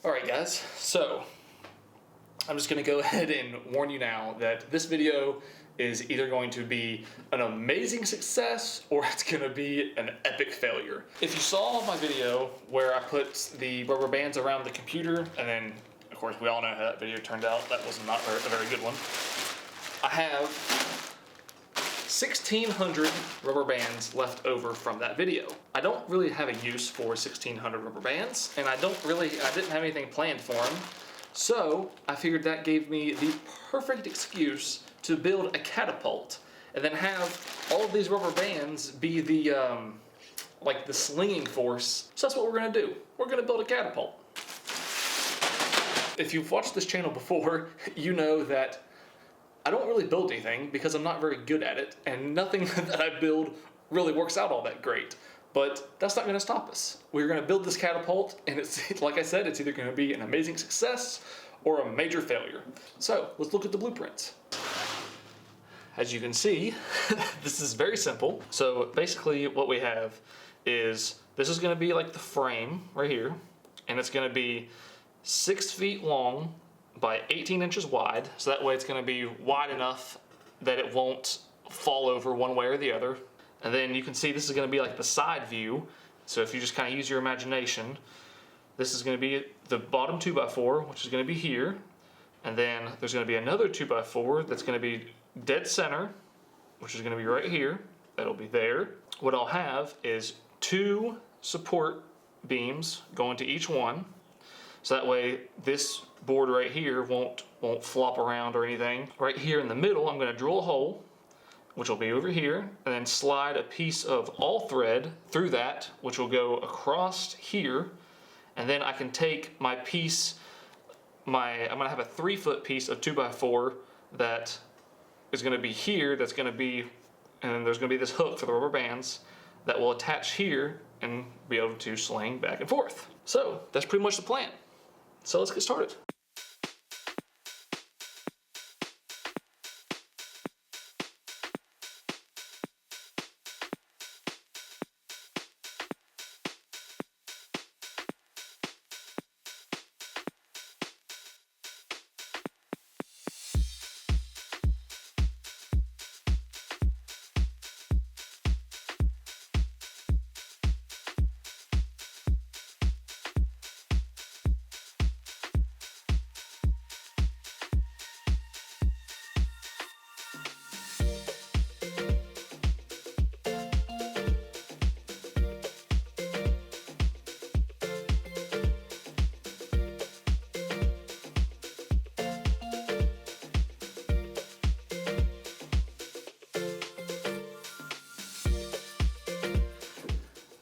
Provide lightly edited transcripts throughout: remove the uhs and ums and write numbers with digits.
Alright guys, so I'm just going to go ahead and warn you now that this video is either going to be an amazing success or it's going to be an epic failure. If you saw my video where I put the rubber bands around the computer, and then of course we all know how that video turned out, that was not a very good one. I have 1,600 rubber bands left over from that video. I don't really have a use for 1,600 rubber bands, and I didn't have anything planned for them. So I figured that gave me the perfect excuse to build a catapult and then have all of these rubber bands be the like the slinging force. So that's what we're gonna do. We're gonna build a catapult. If you've watched this channel before, you know that I don't really build anything because I'm not very good at it, and nothing that I build really works out all that great. But that's not going to stop us. We're going to build this catapult, and it's like I said, it's either going to be an amazing success or a major failure. So let's look at the blueprints. As you can see, this is very simple. So basically what we have is, this is going to be like the frame right here, and it's going to be 6 feet long by 18 inches wide, so that way it's going to be wide enough that it won't fall over one way or the other. And then you can see this is going to be like the side view, so if you just kind of use your imagination, this is going to be the bottom 2x4, which is going to be here, and then there's going to be another 2x4 that's going to be dead center, which is going to be right here. That'll be there. What I'll have is 2 support beams going to each one, so that way this board right here won't flop around or anything. Right here in the middle, I'm going to drill a hole, which will be over here, and then slide a piece of all thread through that, which will go across here, and then I can take my piece, I'm going to have a 3-foot piece of 2x4 that is going to be here, that's going to be, and then there's going to be this hook for the rubber bands that will attach here and be able to sling back and forth. So that's pretty much the plan. So let's get started.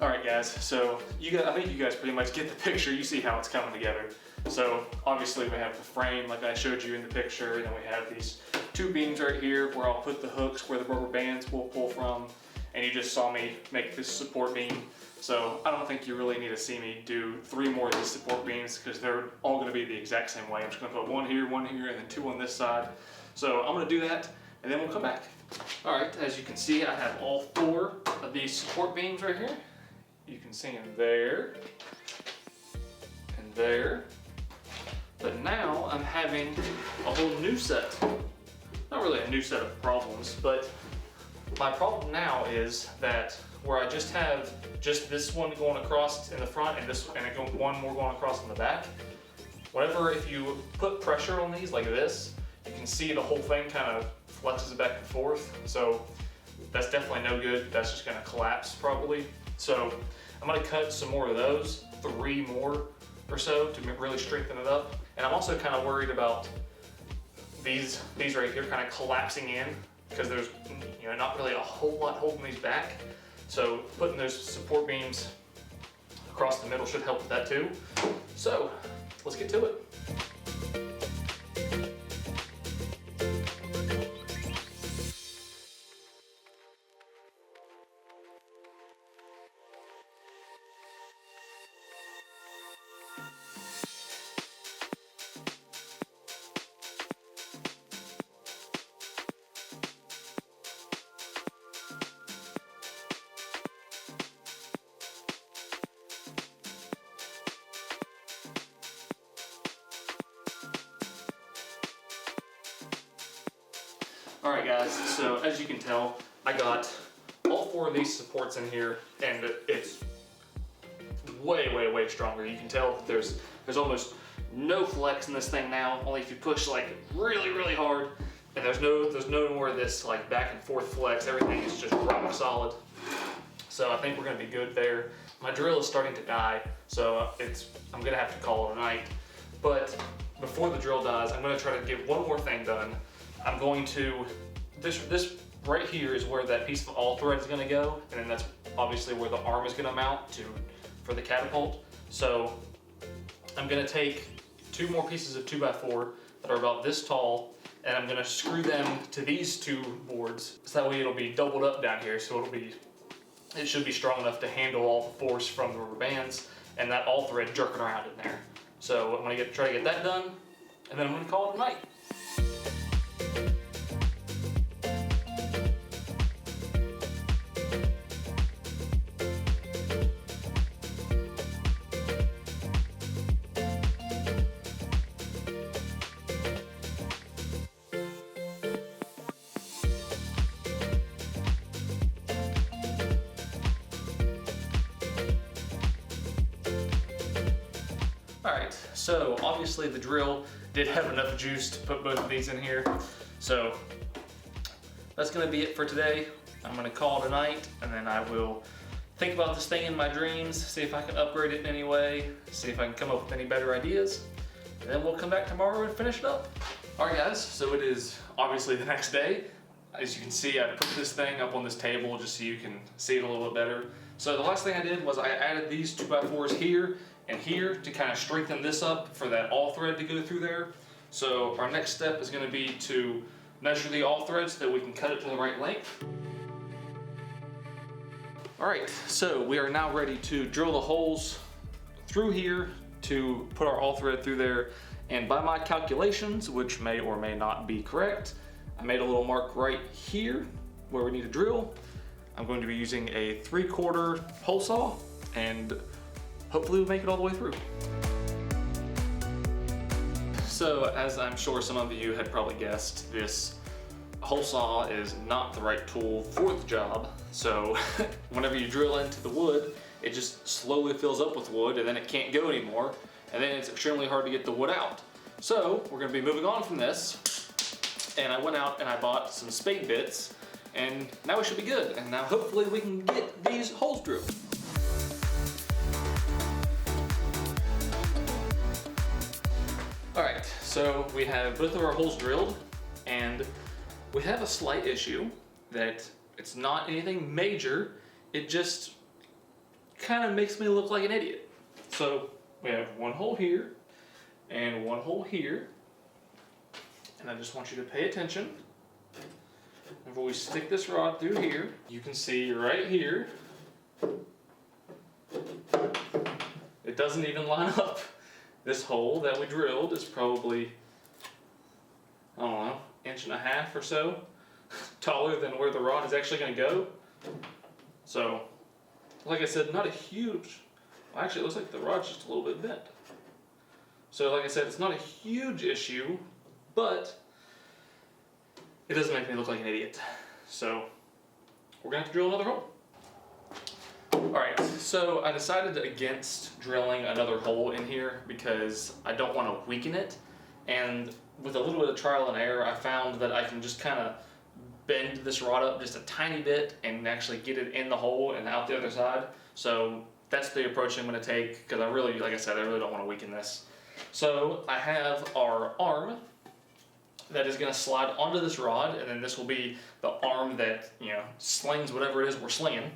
Alright guys, so I think you guys pretty much get the picture. You see how it's coming together. So obviously we have the frame like I showed you in the picture, and then we have these 2 beams right here where I'll put the hooks where the rubber bands will pull from, and you just saw me make this support beam. So I don't think you really need to see me do 3 more of these support beams because they're all going to be the exact same way. I'm just going to put 1 here, and then 2 on this side. So I'm going to do that, and then we'll come back. Alright, as you can see, I have all 4 of these support beams right here. You can see them there and there. But now I'm having a whole new set. Not really a new set of problems, but my problem now is that where I just have this one going across in the front and one more going across in the back. If you put pressure on these like this, you can see the whole thing kind of flexes back and forth. So that's definitely no good. That's just going to collapse probably. So I'm going to cut some more of those, 3 more or so, to really strengthen it up. And I'm also kind of worried about these right here kind of collapsing in because there's not really a whole lot holding these back. So putting those support beams across the middle should help with that too. So let's get to it. Alright guys, so as you can tell, I got all 4 of these supports in here, and it's way, way, way stronger. You can tell there's almost no flex in this thing now, only if you push like really, really hard. And there's no more of this like back and forth flex. Everything is just rock solid. So I think we're gonna be good there. My drill is starting to die, so I'm gonna have to call it a night. But before the drill dies, I'm gonna try to get one more thing done. I'm going to, this right here is where that piece of all thread is gonna go, and then that's obviously where the arm is gonna mount for the catapult. So I'm gonna take 2 more pieces of 2x4 that are about this tall, and I'm gonna screw them to these 2 boards. So that way it'll be doubled up down here, so it should be strong enough to handle all the force from the rubber bands and that all thread jerking around in there. So I'm gonna try to get that done, and then I'm gonna call it a night. Alright, so obviously the drill did have enough juice to put both of these in here. So that's going to be it for today. I'm going to call it a night, and then I will think about this thing in my dreams, see if I can upgrade it in any way, see if I can come up with any better ideas, and then we'll come back tomorrow and finish it up. Alright guys, so it is obviously the next day. As you can see, I put this thing up on this table just so you can see it a little bit better. So the last thing I did was I added these 2x4s here and here to kind of strengthen this up for that all thread to go through there. So our next step is going to be to measure the all thread so that we can cut it to the right length. Alright, so we are now ready to drill the holes through here to put our all thread through there. And by my calculations, which may or may not be correct, I made a little mark right here where we need to drill. I'm going to be using a 3/4 hole saw, and hopefully we'll make it all the way through. So as I'm sure some of you had probably guessed, this hole saw is not the right tool for the job. So whenever you drill into the wood, it just slowly fills up with wood, and then it can't go anymore, and then it's extremely hard to get the wood out. So we're going to be moving on from this, and I went out and I bought some spade bits, and now we should be good, and now hopefully we can get these holes drilled. Alright, so we have both of our holes drilled, and we have a slight issue that it's not anything major, it just kind of makes me look like an idiot. So we have one hole here and one hole here, and I just want you to pay attention. Whenever we stick this rod through here, you can see right here, it doesn't even line up. This hole that we drilled is probably, I don't know, 1.5 inches or so taller than where the rod is actually going to go. So, like I said, not a huge, well, actually it looks like the rod's just a little bit bent. So like I said, it's not a huge issue, but it doesn't make me look like an idiot. So we're going to have to drill another hole. Alright, so I decided against drilling another hole in here because I don't want to weaken it, and with a little bit of trial and error I found that I can just kind of bend this rod up just a tiny bit and actually get it in the hole and out the other side. So that's the approach I'm going to take, because I really, like I said, I really don't want to weaken this. So I have our arm that is going to slide onto this rod, and then this will be the arm that, you know, slings whatever it is we're slinging.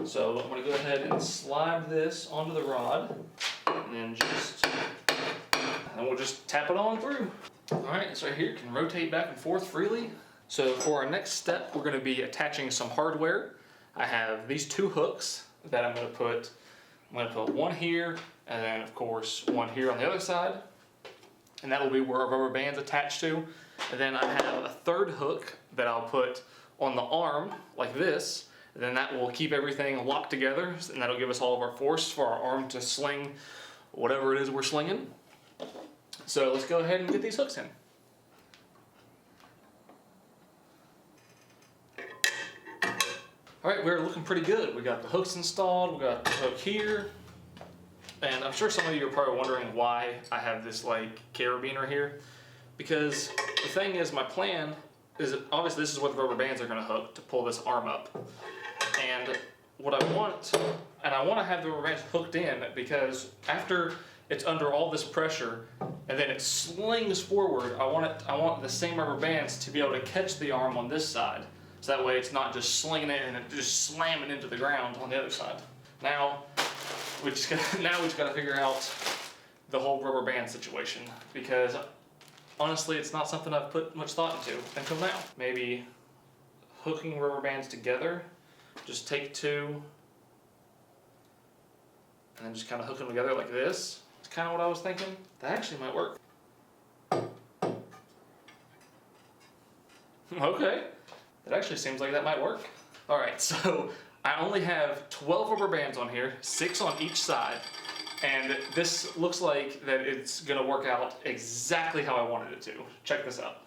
So I'm going to go ahead and slide this onto the rod, and then we'll just tap it on through. Alright, so here it can rotate back and forth freely. So for our next step, we're going to be attaching some hardware. I have these 2 hooks that I'm going to put one here, and then of course one here on the other side, and that will be where our rubber band's attached to. And then I have a 3rd hook that I'll put on the arm like this, and then that will keep everything locked together, and that'll give us all of our force for our arm to sling whatever it is we're slinging. So let's go ahead and get these hooks in. All right, we're looking pretty good. We got the hooks installed, we got the hook here. And I'm sure some of you are probably wondering why I have this like carabiner here. Because the thing is, my plan is that obviously this is where the rubber bands are gonna hook to pull this arm up. And what I want, and I wanna have the rubber bands hooked in because after it's under all this pressure and then it slings forward, I want the same rubber bands to be able to catch the arm on this side. So that way it's not just slinging it and it just slamming into the ground on the other side. Now we just gotta figure out the whole rubber band situation, because honestly it's not something I've put much thought into until now. Maybe hooking rubber bands together, just take two and then just kind of hook them together like this. It's kind of what I was thinking. That actually might work. Okay, that actually seems like that might work. All right, so I only have 12 rubber bands on here, 6 on each side, and this looks like that it's gonna work out exactly how I wanted it to. Check this out.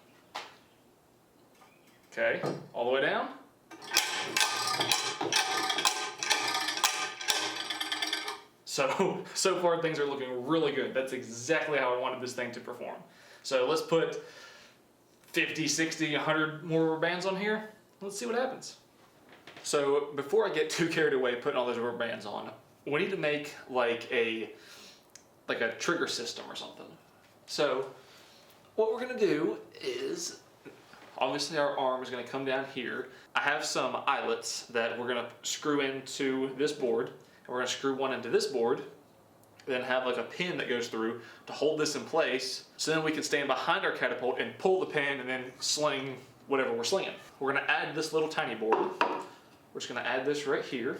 Okay, all the way down. So far things are looking really good. That's exactly how I wanted this thing to perform. So let's put 50, 60, 100 more rubber bands on here. Let's see what happens. So before I get too carried away putting all those rubber bands on, we need to make like a trigger system or something. So what we're gonna do is, obviously our arm is gonna come down here. I have some eyelets that we're gonna screw into this board, and we're gonna screw one into this board, then have like a pin that goes through to hold this in place, so then we can stand behind our catapult and pull the pin and then sling whatever we're slinging. We're gonna add this little tiny board. We're just gonna add this right here.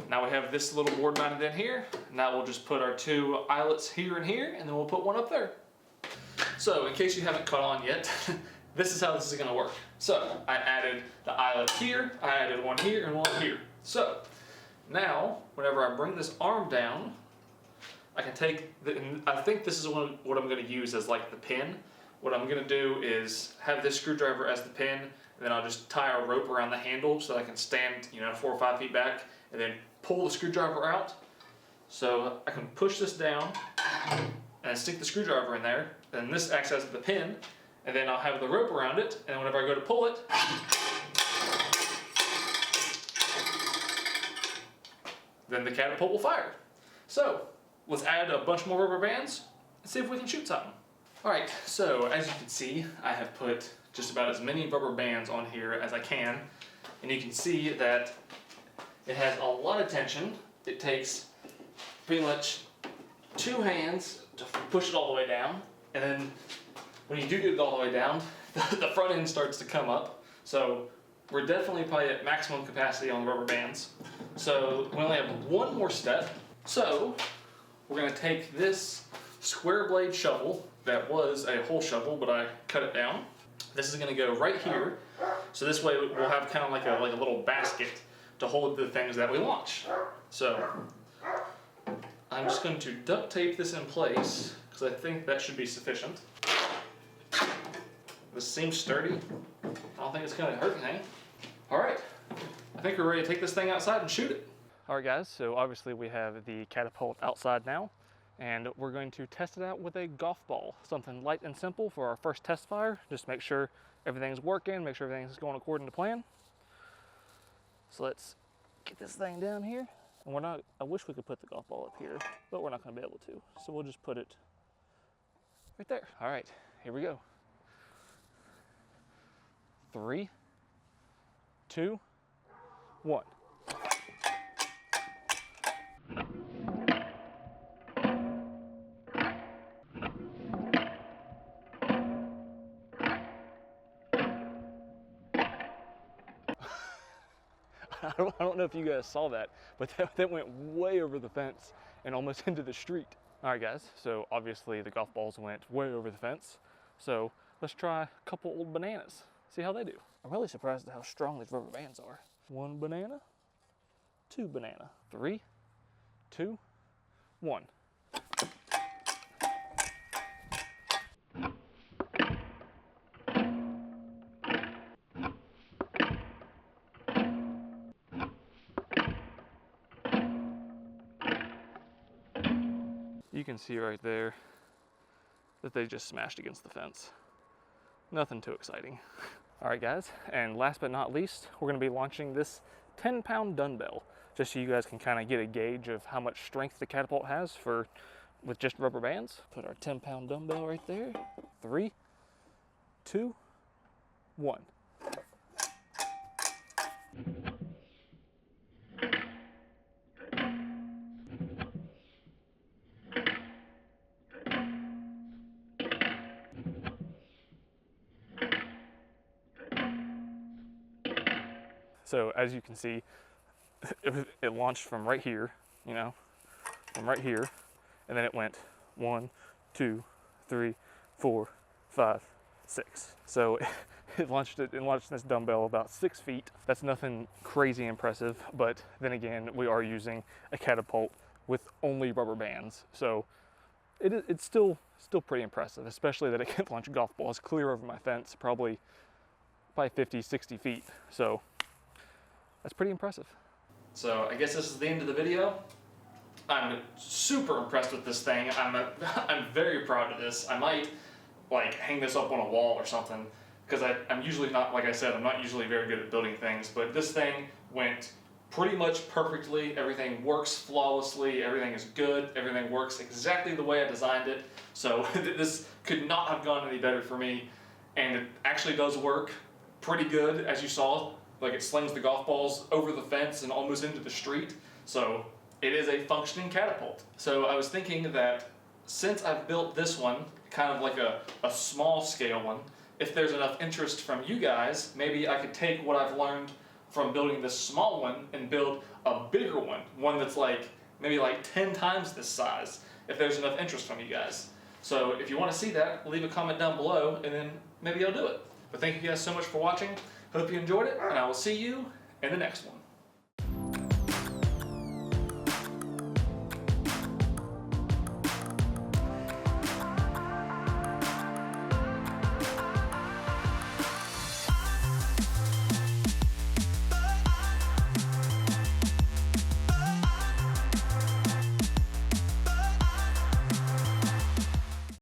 Now we have this little board mounted in here. Now we'll just put our 2 eyelets here and here, and then we'll put one up there. So in case you haven't caught on yet, this is how this is gonna work. So I added the eyelet here, I added one here and one here. So now, whenever I bring this arm down, I can take, I think this is what I'm gonna use as like the pin. What I'm gonna do is have this screwdriver as the pin, and then I'll just tie a rope around the handle so that I can stand, 4 or 5 feet back, and then pull the screwdriver out. So I can push this down and stick the screwdriver in there, and this acts as the pin, and then I'll have the rope around it, and whenever I go to pull it, then the catapult will fire. So let's add a bunch more rubber bands and see if we can shoot something. All right, so as you can see, I have put just about as many rubber bands on here as I can, and you can see that it has a lot of tension. It takes pretty much 2 hands to push it all the way down, and then when you do get it all the way down, the front end starts to come up. So we're definitely probably at maximum capacity on the rubber bands. So we only have one more step. So we're gonna take this square blade shovel that was a hole shovel, but I cut it down. This is gonna go right here. So this way we'll have kind of like a little basket to hold the things that we launch. So I'm just going to duct tape this in place because I think that should be sufficient. This seems sturdy. I don't think it's gonna hurt anything. All right, I think we're ready to take this thing outside and shoot it. All right guys, so obviously we have the catapult outside now, and we're going to test it out with a golf ball. Something light and simple for our first test fire. Just make sure everything's working, make sure everything's going according to plan. So let's get this thing down here. And I wish we could put the golf ball up here, but we're not gonna be able to. So we'll just put it right there. All right, here we go. 3, 2, 1. I don't know if you guys saw that, but that went way over the fence and almost into the street. All right guys, so obviously the golf balls went way over the fence. So let's try a couple old bananas, see how they do. I'm really surprised at how strong these rubber bands are. 1 banana, 2 banana, 3, 2, 1. You can see right there that they just smashed against the fence. Nothing too exciting. All right, guys, and last but not least, we're gonna be launching this 10-pound dumbbell, just so you guys can kind of get a gauge of how much strength the catapult has with just rubber bands. Put our 10-pound dumbbell right there. 3, 2, 1. So as you can see, it launched from right here, from right here, and then it went 1, 2, 3, 4, 5, 6. So it launched this dumbbell about 6 feet. That's nothing crazy impressive, but then again, we are using a catapult with only rubber bands. So it's still pretty impressive, especially that it can launch golf balls clear over my fence, probably 50, 60 feet. So that's pretty impressive. So I guess this is the end of the video. I'm super impressed with this thing. I'm very proud of this. I might like hang this up on a wall or something, because I'm usually not, like I said, I'm not usually very good at building things, but this thing went pretty much perfectly. Everything works flawlessly. Everything is good. Everything works exactly the way I designed it. So this could not have gone any better for me. And it actually does work pretty good, as you saw. Like, it slings the golf balls over the fence and almost into the street. So it is a functioning catapult. So I was thinking that since I've built this one, kind of like a small scale one, if there's enough interest from you guys, maybe I could take what I've learned from building this small one and build a bigger one that's maybe 10 times this size, if there's enough interest from you guys. So if you want to see that, leave a comment down below and then maybe I'll do it. But thank you guys so much for watching. Hope you enjoyed it, and I will see you in the next one.